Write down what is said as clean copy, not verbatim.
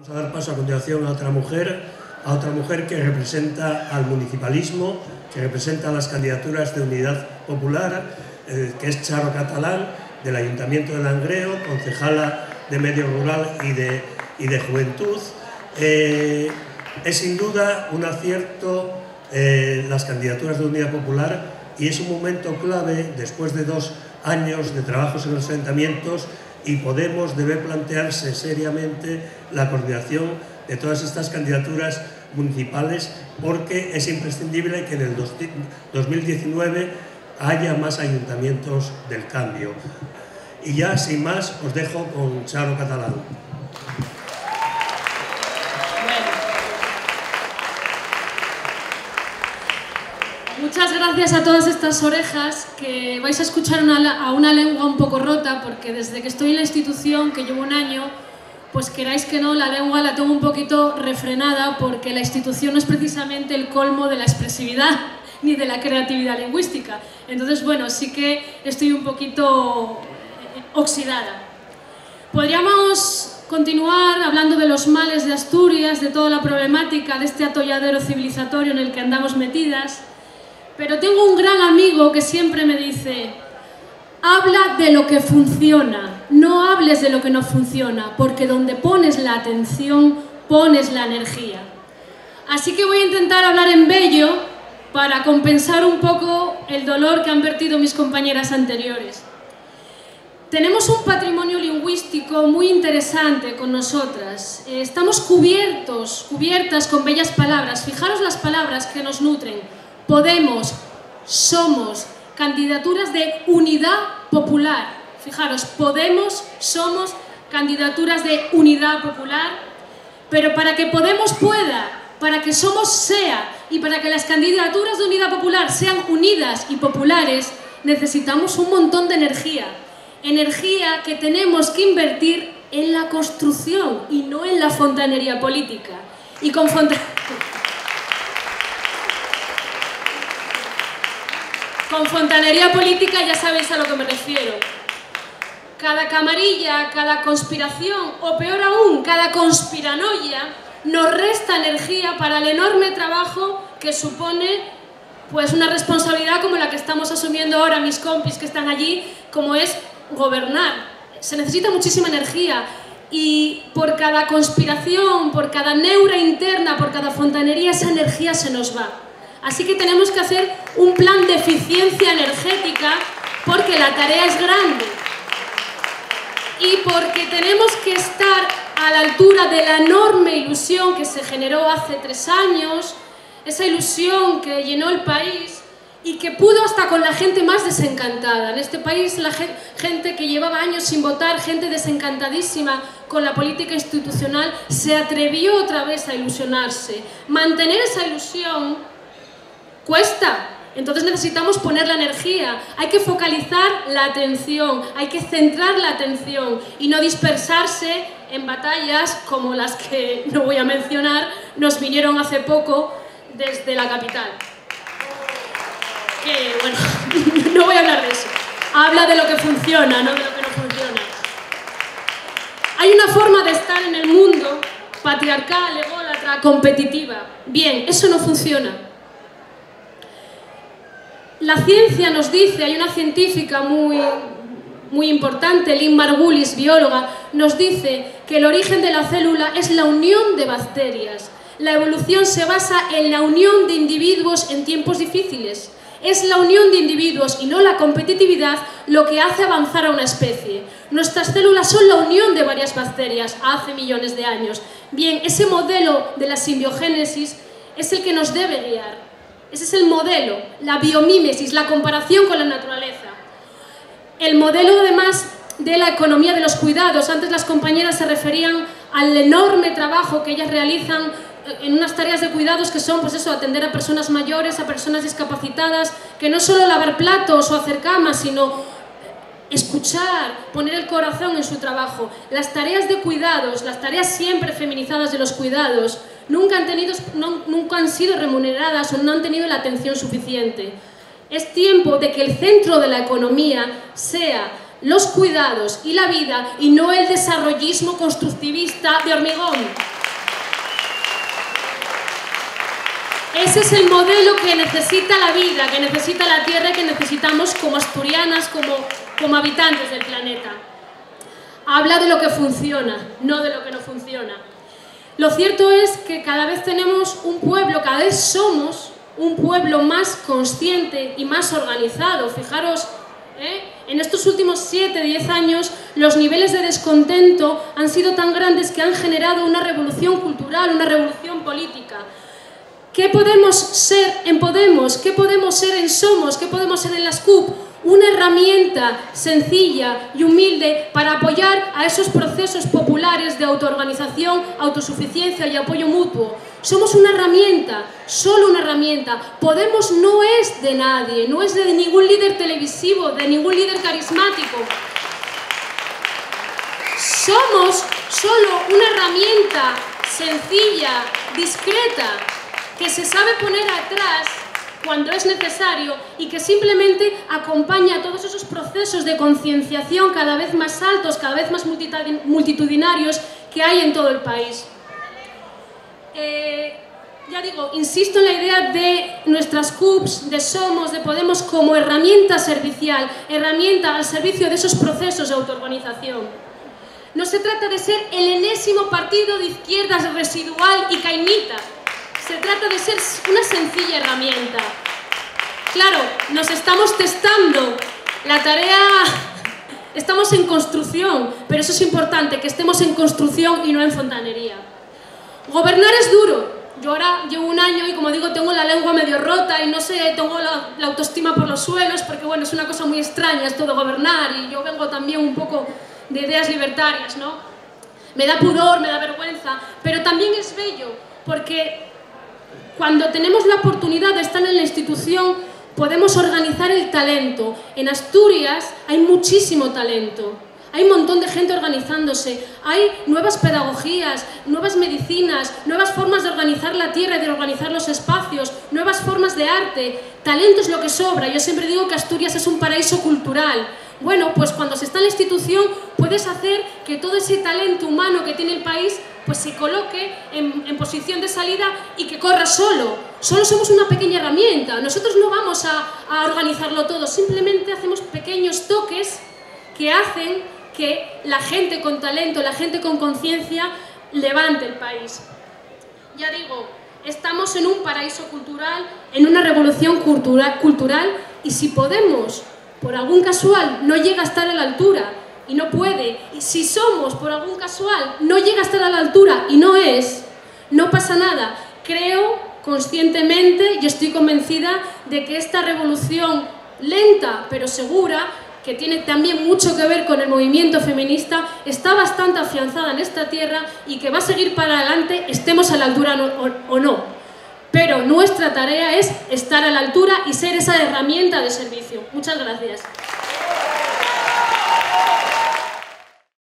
Vamos a dar paso a continuación a otra mujer que representa al municipalismo, que representa las candidaturas de Unidad Popular, que es Charo Catalán, del Ayuntamiento de Langreo, concejala de Medio Rural y de Juventud. Es sin duda un acierto las candidaturas de Unidad Popular y es un momento clave después de 2 años de trabajos en los ayuntamientos, y Podemos debe plantearse seriamente la coordinación de todas estas candidaturas municipales, porque es imprescindible que en el 2019 haya más ayuntamientos del cambio. Y ya, sin más, os dejo con Charo Catalán. Muchas gracias a todas estas orejas, que vais a escuchar a una lengua un poco rota, porque desde que estoy en la institución, que llevo 1 año, pues queráis que no, la lengua la tengo un poquito refrenada, porque la institución no es precisamente el colmo de la expresividad ni de la creatividad lingüística. Entonces, bueno, sí que estoy un poquito oxidada. Podríamos continuar hablando de los males de Asturias, de toda la problemática de este atolladero civilizatorio en el que andamos metidas, pero tengo un gran amigo que siempre me dice: habla de lo que funciona, no hables de lo que no funciona, porque donde pones la atención, pones la energía. Así que voy a intentar hablar en bello para compensar un poco el dolor que han vertido mis compañeras anteriores. Tenemos un patrimonio lingüístico muy interesante con nosotras. Estamos cubiertas con bellas palabras. Fijaros las palabras que nos nutren. Podemos, somos, candidaturas de unidad popular. Fijaros, Podemos, somos, candidaturas de unidad popular. Pero para que Podemos pueda, para que Somos sea y para que las candidaturas de unidad popular sean unidas y populares, necesitamos un montón de energía. Energía que tenemos que invertir en la construcción y no en la fontanería política. Y con fontanería política ya sabéis a lo que me refiero. Cada camarilla, cada conspiración, o peor aún, cada conspiranoia, nos resta energía para el enorme trabajo que supone pues una responsabilidad como la que estamos asumiendo ahora mis compis que están allí, como es gobernar. Se necesita muchísima energía, y por cada conspiración, por cada neura interna, por cada fontanería, esa energía se nos va. Así que tenemos que hacer un plan de eficiencia energética, porque la tarea es grande y porque tenemos que estar a la altura de la enorme ilusión que se generó hace 3 años, esa ilusión que llenó el país y que pudo hasta con la gente más desencantada. En este país, la gente que llevaba años sin votar, gente desencantadísima con la política institucional, se atrevió otra vez a ilusionarse. Mantener esa ilusión cuesta, entonces necesitamos poner la energía, hay que focalizar la atención, hay que centrar la atención y no dispersarse en batallas como las que no voy a mencionar, nos vinieron hace poco desde la capital. Que bueno, no voy a hablar de eso, habla de lo que funciona, no de lo que no funciona. Hay una forma de estar en el mundo patriarcal, ególatra, competitiva. Bien, eso no funciona. La ciencia nos dice, hay una científica muy importante, Lynn Margulis, bióloga, nos dice que el origen de la célula es la unión de bacterias. La evolución se basa en la unión de individuos en tiempos difíciles. Es la unión de individuos y no la competitividad lo que hace avanzar a una especie. Nuestras células son la unión de varias bacterias hace millones de años. Bien, ese modelo de la simbiogénesis es el que nos debe guiar. Ese es el modelo, la biomímesis, la comparación con la naturaleza. El modelo, además, de la economía de los cuidados. Antes las compañeras se referían al enorme trabajo que ellas realizan en unas tareas de cuidados que son, pues eso, atender a personas mayores, a personas discapacitadas, que no solo lavar platos o hacer camas, sino escuchar, poner el corazón en su trabajo. Las tareas de cuidados, las tareas siempre feminizadas de los cuidados, nunca han sido remuneradas o no han tenido la atención suficiente. Es tiempo de que el centro de la economía sea los cuidados y la vida y no el desarrollismo constructivista de hormigón. Ese es el modelo que necesita la vida, que necesita la Tierra y que necesitamos como asturianas, como habitantes del planeta. Habla de lo que funciona, no de lo que no funciona. Lo cierto es que cada vez tenemos un pueblo, cada vez somos un pueblo más consciente y más organizado. Fijaros, en estos últimos 7-10 años los niveles de descontento han sido tan grandes que han generado una revolución cultural, una revolución política. ¿Qué podemos ser en Podemos? ¿Qué podemos ser en Somos? ¿Qué podemos ser en las CUP? Una herramienta sencilla y humilde para apoyar a esos procesos populares de autoorganización, autosuficiencia y apoyo mutuo. Somos una herramienta, solo una herramienta. Podemos no es de nadie, no es de ningún líder televisivo, de ningún líder carismático. Somos solo una herramienta sencilla, discreta, que se sabe poner atrás cuando es necesario y que simplemente acompaña a todos esos procesos de concienciación cada vez más altos, cada vez más multitudinarios que hay en todo el país. Ya digo, insisto en la idea de nuestras CUPs, de Somos, de Podemos como herramienta servicial, herramienta al servicio de esos procesos de autoorganización. No se trata de ser el enésimo partido de izquierdas residual y caimita. Se trata de ser una sencilla herramienta. Claro, nos estamos testando. La tarea... Estamos en construcción, pero eso es importante, que estemos en construcción y no en fontanería. Gobernar es duro. Yo ahora llevo un año y, como digo, tengo la lengua medio rota y no sé, tengo la autoestima por los suelos, porque, bueno, es una cosa muy extraña esto de gobernar y yo vengo también un poco de ideas libertarias, ¿no? Me da pudor, me da vergüenza, pero también es bello, porque cuando tenemos la oportunidad de estar en la institución, podemos organizar el talento. En Asturias hay muchísimo talento. Hay un montón de gente organizándose. Hay nuevas pedagogías, nuevas medicinas, nuevas formas de organizar la tierra y de organizar los espacios, nuevas formas de arte. Talento es lo que sobra. Yo siempre digo que Asturias es un paraíso cultural. Bueno, pues cuando se está en la institución puedes hacer que todo ese talento humano que tiene el país pues se coloque en posición de salida y que corra solo. Solo somos una pequeña herramienta. Nosotros no vamos a organizarlo todo, simplemente hacemos pequeños toques que hacen que la gente con talento, la gente con conciencia levante el país. Ya digo, estamos en un paraíso cultural, en una revolución cultural y si Podemos, por algún casual, no llega a estar a la altura y no puede, y si Somos, por algún casual, no llega a estar a la altura y no es, no pasa nada. Creo conscientemente y estoy convencida de que esta revolución lenta pero segura, que tiene también mucho que ver con el movimiento feminista, está bastante afianzada en esta tierra y que va a seguir para adelante, estemos a la altura o no. Pero nuestra tarea es estar a la altura y ser esa herramienta de servicio. Muchas gracias.